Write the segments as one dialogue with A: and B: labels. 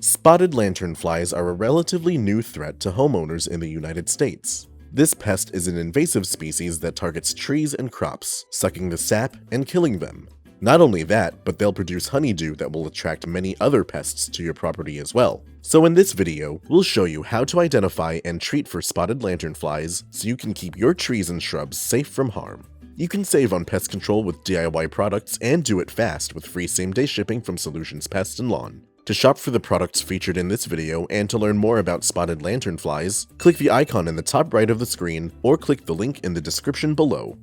A: Spotted lanternflies are a relatively new threat to homeowners in the United States. This pest is an invasive species that targets trees and crops, sucking the sap and killing them. Not only that, but they'll produce honeydew that will attract many other pests to your property as well. So in this video, we'll show you how to identify and treat for spotted lanternflies so you can keep your trees and shrubs safe from harm. You can save on pest control with DIY products and do it fast with free same-day shipping from Solutions Pest and Lawn. To shop for the products featured in this video and to learn more about spotted lanternflies, click the icon in the top right of the screen or click the link in the description below.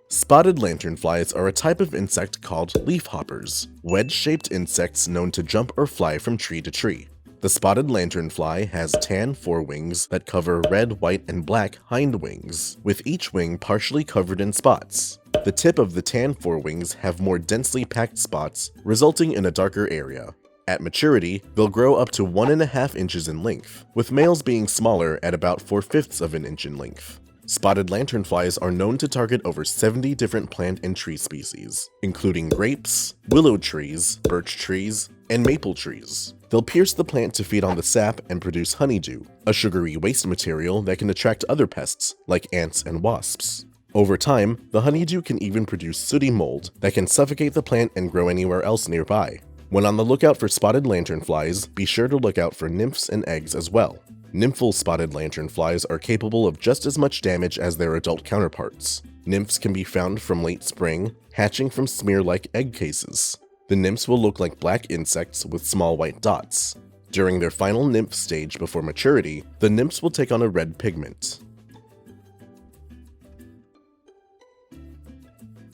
A: Spotted lanternflies are a type of insect called leafhoppers, wedge-shaped insects known to jump or fly from tree to tree. The spotted lanternfly has tan forewings that cover red, white, and black hind wings, with each wing partially covered in spots. The tip of the tan forewings have more densely packed spots, resulting in a darker area. At maturity, they'll grow up to 1.5 inches in length, with males being smaller at about 4/5 of an inch in length. Spotted lanternflies are known to target over 70 different plant and tree species, including grapes, willow trees, birch trees, and maple trees. They'll pierce the plant to feed on the sap and produce honeydew, a sugary waste material that can attract other pests like ants and wasps. Over time, the honeydew can even produce sooty mold that can suffocate the plant and grow anywhere else nearby. When on the lookout for spotted lanternflies, be sure to look out for nymphs and eggs as well. Nymphal spotted lanternflies are capable of just as much damage as their adult counterparts. Nymphs can be found from late spring, hatching from smear-like egg cases. The nymphs will look like black insects with small white dots. During their final nymph stage before maturity, the nymphs will take on a red pigment.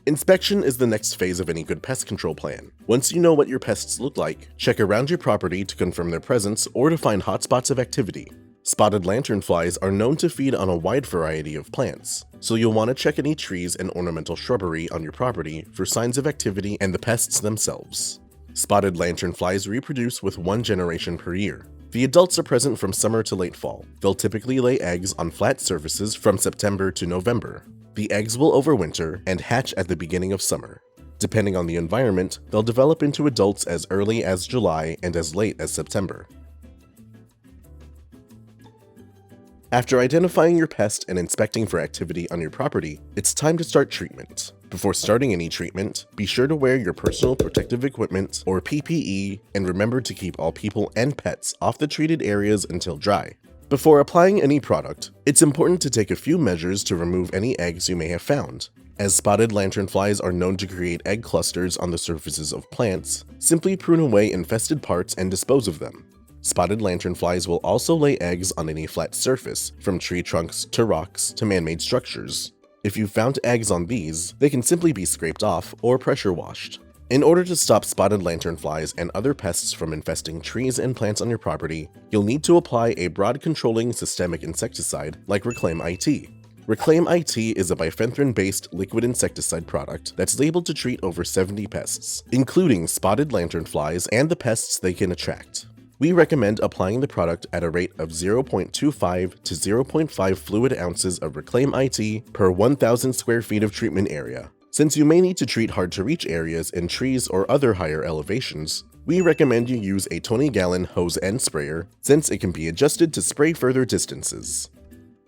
A: Inspection is the next phase of any good pest control plan. Once you know what your pests look like, check around your property to confirm their presence or to find hotspots of activity. Spotted lanternflies are known to feed on a wide variety of plants, so you'll want to check any trees and ornamental shrubbery on your property for signs of activity and the pests themselves. Spotted lanternflies reproduce with one generation per year. The adults are present from summer to late fall. They'll typically lay eggs on flat surfaces from September to November. The eggs will overwinter and hatch at the beginning of summer. Depending on the environment, they'll develop into adults as early as July and as late as September. After identifying your pest and inspecting for activity on your property, it's time to start treatment. Before starting any treatment, be sure to wear your personal protective equipment or PPE and remember to keep all people and pets off the treated areas until dry. Before applying any product, it's important to take a few measures to remove any eggs you may have found. As spotted lanternflies are known to create egg clusters on the surfaces of plants, simply prune away infested parts and dispose of them. Spotted lanternflies will also lay eggs on any flat surface, from tree trunks to rocks to man-made structures. If you've found eggs on these, they can simply be scraped off or pressure washed. In order to stop spotted lanternflies and other pests from infesting trees and plants on your property, you'll need to apply a broad-controlling systemic insecticide like Reclaim IT. Reclaim IT is a bifenthrin-based liquid insecticide product that's labeled to treat over 70 pests, including spotted lanternflies and the pests they can attract. We recommend applying the product at a rate of 0.25 to 0.5 fluid ounces of Reclaim IT per 1,000 square feet of treatment area. Since you may need to treat hard-to-reach areas in trees or other higher elevations, we recommend you use a 20-gallon hose and sprayer since it can be adjusted to spray further distances.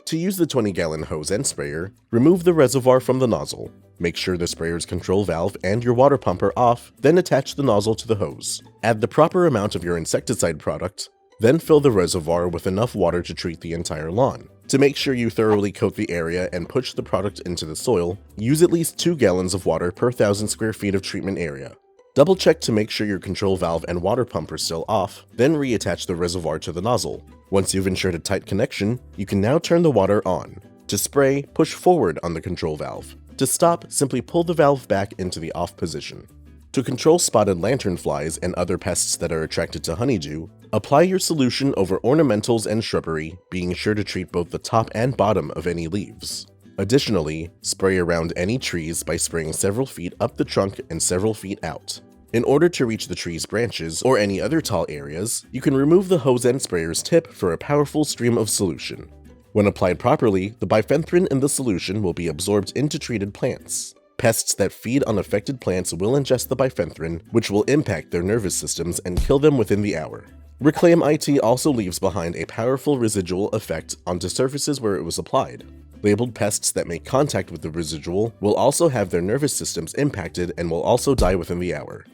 A: To use the 20-gallon hose and sprayer, remove the reservoir from the nozzle. Make sure the sprayer's control valve and your water pump are off, then attach the nozzle to the hose. Add the proper amount of your insecticide product, then fill the reservoir with enough water to treat the entire lawn. To make sure you thoroughly coat the area and push the product into the soil, use at least 2 gallons of water per 1,000 square feet of treatment area. Double check to make sure your control valve and water pump are still off, then reattach the reservoir to the nozzle. Once you've ensured a tight connection, you can now turn the water on. To spray, push forward on the control valve. To stop, simply pull the valve back into the off position. To control spotted lanternflies and other pests that are attracted to honeydew, apply your solution over ornamentals and shrubbery, being sure to treat both the top and bottom of any leaves. Additionally, spray around any trees by spraying several feet up the trunk and several feet out. In order to reach the tree's branches or any other tall areas, you can remove the hose and sprayer's tip for a powerful stream of solution. When applied properly, the bifenthrin in the solution will be absorbed into treated plants. Pests that feed on affected plants will ingest the bifenthrin, which will impact their nervous systems and kill them within the hour. Reclaim IT also leaves behind a powerful residual effect onto surfaces where it was applied. Labeled pests that make contact with the residual will also have their nervous systems impacted and will also die within the hour.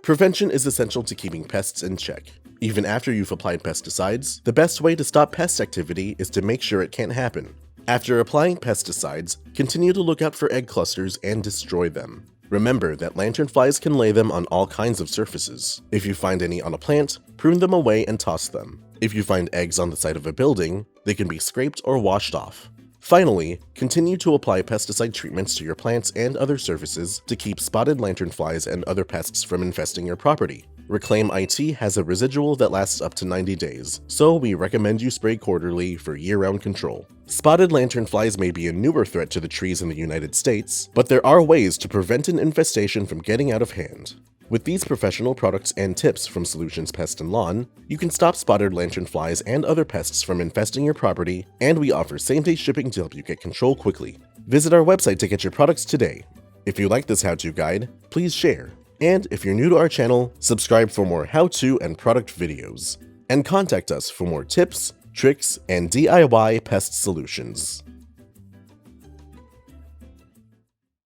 A: Prevention is essential to keeping pests in check. Even after you've applied pesticides, the best way to stop pest activity is to make sure it can't happen. After applying pesticides, continue to look out for egg clusters and destroy them. Remember that lanternflies can lay them on all kinds of surfaces. If you find any on a plant, prune them away and toss them. If you find eggs on the side of a building, they can be scraped or washed off. Finally, continue to apply pesticide treatments to your plants and other surfaces to keep spotted lanternflies and other pests from infesting your property. Reclaim IT has a residual that lasts up to 90 days, so we recommend you spray quarterly for year-round control. Spotted lanternflies may be a newer threat to the trees in the United States, but there are ways to prevent an infestation from getting out of hand. With these professional products and tips from Solutions Pest and Lawn, you can stop spotted lanternflies and other pests from infesting your property, and we offer same-day shipping to help you get control quickly. Visit our website to get your products today. If you like this how-to guide, please share. And if you're new to our channel, subscribe for more how-to and product videos. And contact us for more tips, tricks, and DIY pest solutions.